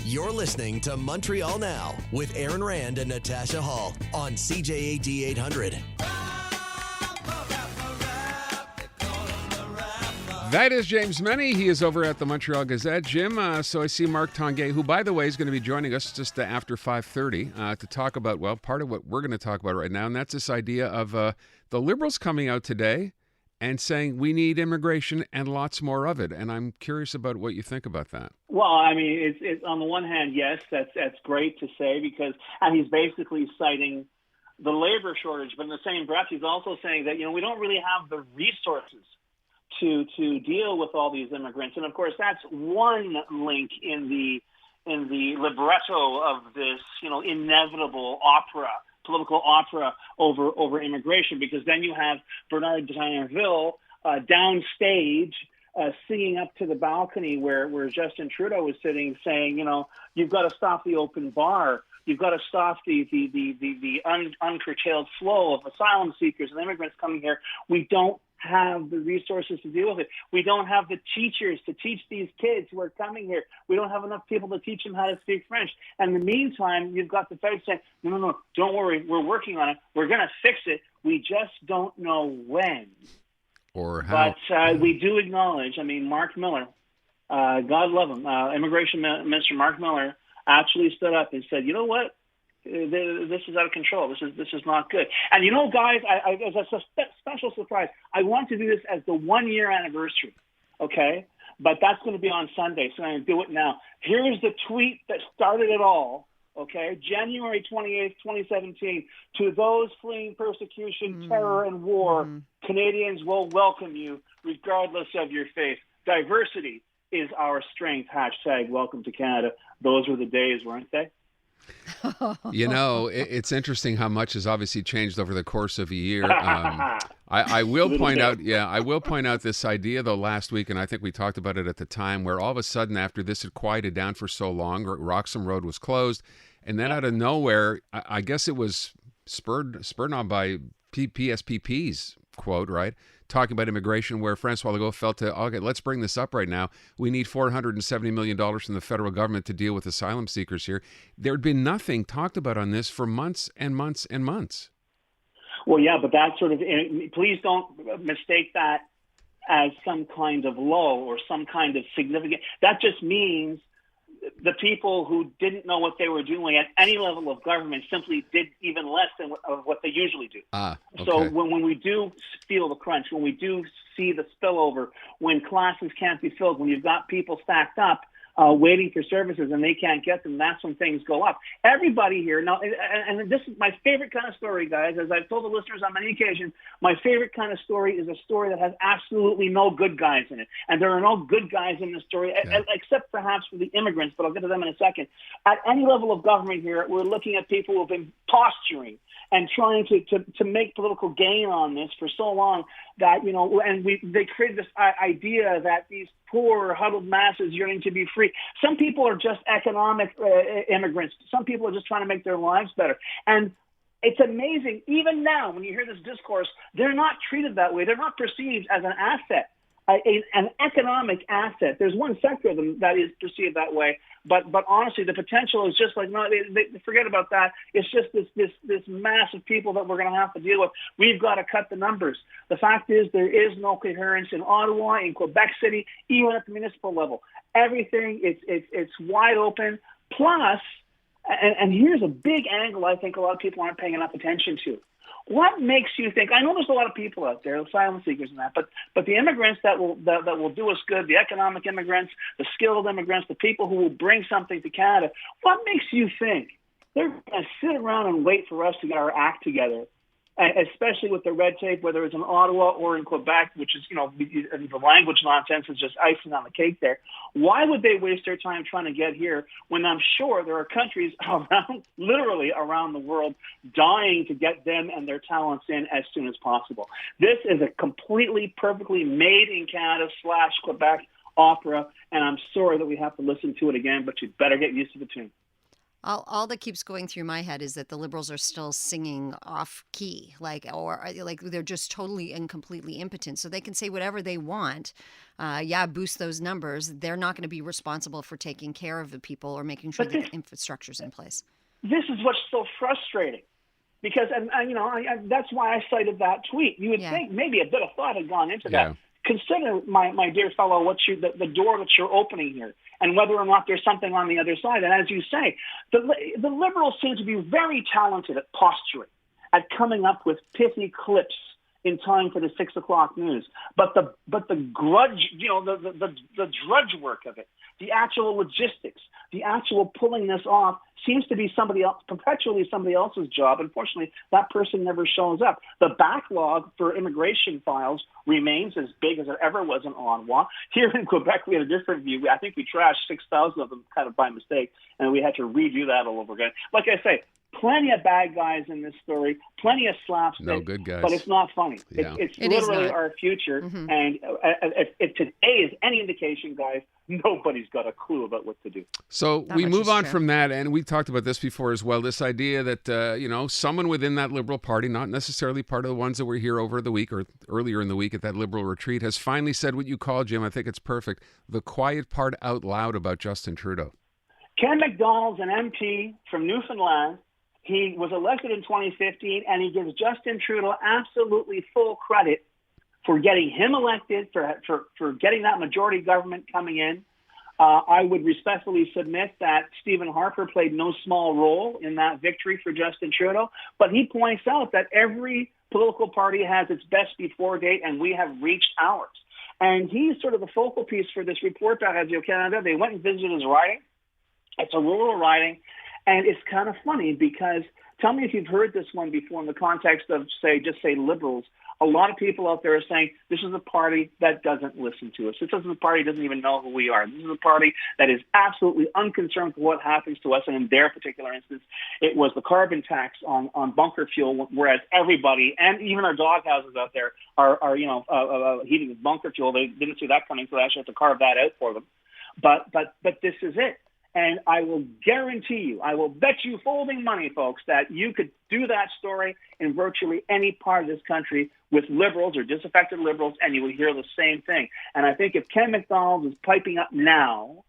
You're listening to Montreal Now with Aaron Rand and Natasha Hall on CJAD 800. That is James Mennie. He is over at the Montreal Gazette. Jim, so I see Mark Tanguay, who, by the way, is going to be joining us just after 5:30 to talk about, well, part of what we're going to talk about right now, and that's this idea of the Liberals coming out today and saying we need immigration and lots more of it. And I'm curious about what you think about that. Well, I mean, it's on the one hand, yes, that's great to say because, and he's basically citing the labor shortage, but in the same breath, he's also saying that, we don't really have the resources to deal with all these immigrants. And of course, that's one link in the libretto of this, inevitable political opera over immigration, because then you have Bernard Drinville downstage singing up to the balcony where Justin Trudeau was sitting, saying, you've got to stop the open bar. You've got to stop the uncurtailed flow of asylum seekers and immigrants coming here. We don't have the resources to deal with it. We don't have the teachers to teach these kids who are coming here. We don't have enough people to teach them how to speak French. And in the meantime, you've got the feds saying, no, don't worry, we're working on it. We're going to fix it. We just don't know when. Or how. But we do acknowledge, Mark Miller, God love him, Immigration Minister Mark Miller actually stood up and said, you know what? This is out of control. This is not good. And guys, as a special surprise, I want to do this as the 1-year anniversary, okay? But that's going to be on Sunday, so I'm going to do it now. Here's the tweet that started it all, okay? January 28th, 2017. To those fleeing persecution, terror, and war, Canadians will welcome you regardless of your faith. Diversity is our strength. # welcome to Canada. Those were the days, weren't they? It's interesting how much has obviously changed over the course of a year. I will point out this idea, though, last week, and I think we talked about it at the time, where all of a sudden, after this had quieted down for so long, Roxham Road was closed, and then out of nowhere, I guess it was spurred on by PSPP's quote, right? Talking about immigration, where Francois Legault felt okay, let's bring this up right now. We need $470 million from the federal government to deal with asylum seekers here. There had been nothing talked about on this for months and months and months. Well, yeah, but that sort of, please don't mistake that as some kind of low or some kind of significant. That just means the people who didn't know what they were doing at any level of government simply did even less than what they usually do. Okay. So when we do feel the crunch, when we do see the spillover, when classes can't be filled, when you've got people stacked up waiting for services and they can't get them, that's when things go up. Everybody here, now, and this is my favorite kind of story, guys, as I've told the listeners on many occasions, my favorite kind of story is a story that has absolutely no good guys in it. And there are no good guys in the story, except perhaps for the immigrants, but I'll get to them in a second. At any level of government here, we're looking at people who have been posturing and trying to make political gain on this for so long that, and they created this idea that these poor, huddled masses yearning to be free. Some people are just economic immigrants. Some people are just trying to make their lives better. And it's amazing, even now, when you hear this discourse, they're not treated that way. They're not perceived as an asset, an economic asset. There's one sector of them that is perceived that way. But honestly, the potential is just like, no, they forget about that. It's just this mass of people that we're going to have to deal with. We've got to cut the numbers. The fact is there is no coherence in Ottawa, in Quebec City, even at the municipal level. Everything, it's wide open. Plus, and here's a big angle I think a lot of people aren't paying enough attention to. What makes you think? I know there's a lot of people out there, asylum seekers and that, but the immigrants that will do us good, the economic immigrants, the skilled immigrants, the people who will bring something to Canada. What makes you think they're going to sit around and wait for us to get our act together? Especially with the red tape, whether it's in Ottawa or in Quebec, which is, the language nonsense is just icing on the cake there. Why would they waste their time trying to get here when I'm sure there are countries literally around the world dying to get them and their talents in as soon as possible? This is a completely, perfectly made in Canada / Quebec opera, and I'm sorry that we have to listen to it again, but you better get used to the tune. All that keeps going through my head is that the Liberals are still singing off key, or they're just totally and completely impotent. So they can say whatever they want. Boost those numbers. They're not going to be responsible for taking care of the people or making sure that the infrastructure's in place. This is what's so frustrating. Because, that's why I cited that tweet. You would think maybe a bit of thought had gone into that. Consider, my dear fellow, the door that you're opening here, and whether or not there's something on the other side. And as you say, the Liberals seem to be very talented at posturing, at coming up with pithy clips in time for the 6 o'clock news. But the grudge, the drudge work of it, the actual logistics, the actual pulling this off seems to be perpetually somebody else's job. Unfortunately, that person never shows up. The backlog for immigration files remains as big as it ever was in Ottawa. Here in Quebec, we had a different view. I think we trashed 6,000 of them kind of by mistake, and we had to redo that all over again. Like I say, plenty of bad guys in this story, plenty of slapstick. No good guys. But it's not funny. Yeah. It's literally our future. Mm-hmm. And if today is any indication, guys, nobody's got a clue about what to do. So we move on from that, and we talked about this before as well, this idea that, someone within that Liberal Party, not necessarily part of the ones that were here over the week or earlier in the week at that Liberal retreat, has finally said what you call, Jim, I think it's perfect, the quiet part out loud about Justin Trudeau. Ken McDonald's an MP from Newfoundland. He was elected in 2015, and he gives Justin Trudeau absolutely full credit for getting him elected, for getting that majority government coming in. I would respectfully submit that Stephen Harper played no small role in that victory for Justin Trudeau, but he points out that every political party has its best before date, and we have reached ours. And he's sort of the focal piece for this report by Radio-Canada. They went and visited his riding. It's a rural riding. And it's kind of funny because, tell me if you've heard this one before in the context of, say Liberals. A lot of people out there are saying, this is a party that doesn't listen to us. This is a party that doesn't even know who we are. This is a party that is absolutely unconcerned with what happens to us. And in their particular instance, it was the carbon tax on bunker fuel, whereas everybody, and even our dog houses out there, are heating with bunker fuel. They didn't see that coming, so they actually have to carve that out for them. But this is it. And I will guarantee you, I will bet you folding money, folks, that you could do that story in virtually any part of this country with Liberals or disaffected Liberals, and you will hear the same thing. And I think if Ken McDonald is piping up now,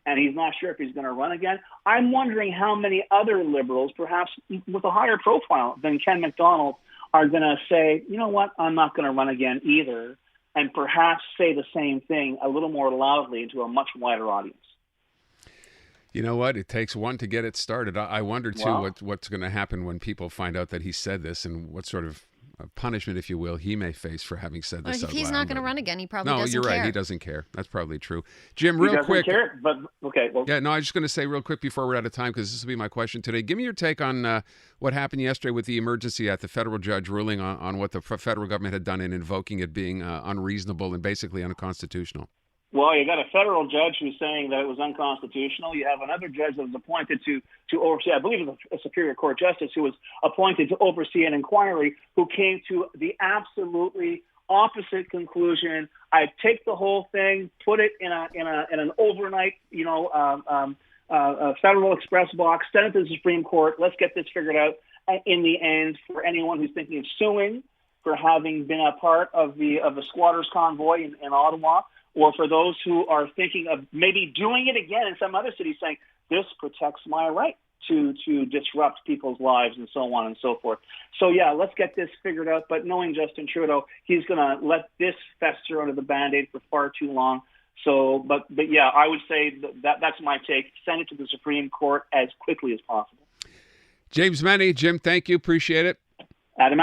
and he's not sure if he's going to run again, I'm wondering how many other Liberals, perhaps with a higher profile than Ken McDonald, are going to say, you know what, I'm not going to run again either, and perhaps say the same thing a little more loudly to a much wider audience. You know what? It takes one to get it started. I wonder, too, what's going to happen when people find out that he said this and what sort of punishment, if you will, he may face for having said this out loud. If he's not going to run again, he probably doesn't care. No, you're right. He doesn't care. That's probably true. Jim, real quick. He doesn't care, but okay. Well, yeah, no, I was just going to say real quick before we're out of time, because this will be my question today. Give me your take on what happened yesterday with the emergency act, the federal judge ruling on what the federal government had done in invoking it being unreasonable and basically unconstitutional. Well, you got a federal judge who's saying that it was unconstitutional. You have another judge that was appointed to oversee, I believe it was a Superior Court justice who was appointed to oversee an inquiry, who came to the absolutely opposite conclusion. I take the whole thing, put it in an overnight, Federal Express box, send it to the Supreme Court. Let's get this figured out. In the end, for anyone who's thinking of suing for having been a part of the squatters convoy in Ottawa, or for those who are thinking of maybe doing it again in some other cities, saying, this protects my right to disrupt people's lives and so on and so forth. So, yeah, let's get this figured out. But knowing Justin Trudeau, he's going to let this fester under the Band-Aid for far too long. So, but yeah, I would say that's my take. Send it to the Supreme Court as quickly as possible. James MENNIE, Jim, thank you. Appreciate it. Adam.